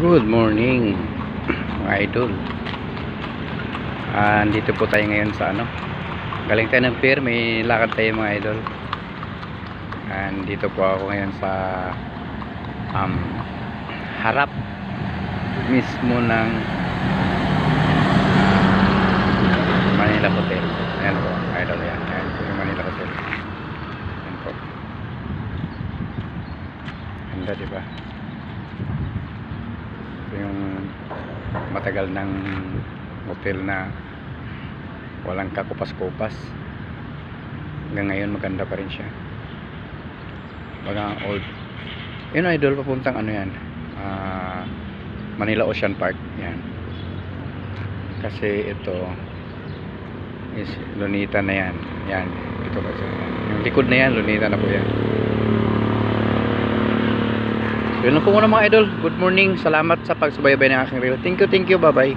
Good morning mga idol. Andito po tayo ngayon sa galing tayo ng pier, may lakad tayo mga idol. Andito po ako ngayon sa harap mismo ng Manila Hotel. Ayan po idol, ayan po yung Manila Hotel. Ayan po, ganda diba? Yung matagal ng hotel na walang kakupas-kupas, hanggang ngayon maganda pa rin siya. Baga old yun idol, papuntang yan, Manila Ocean Park yan. Kasi ito is Lunita na yan, yan ito kasi yung likod na yan, Lunita na po yan. Yun lang po muna mga idol. Good morning. Salamat sa pagsubaybay ng aking reel. Thank you, bye bye.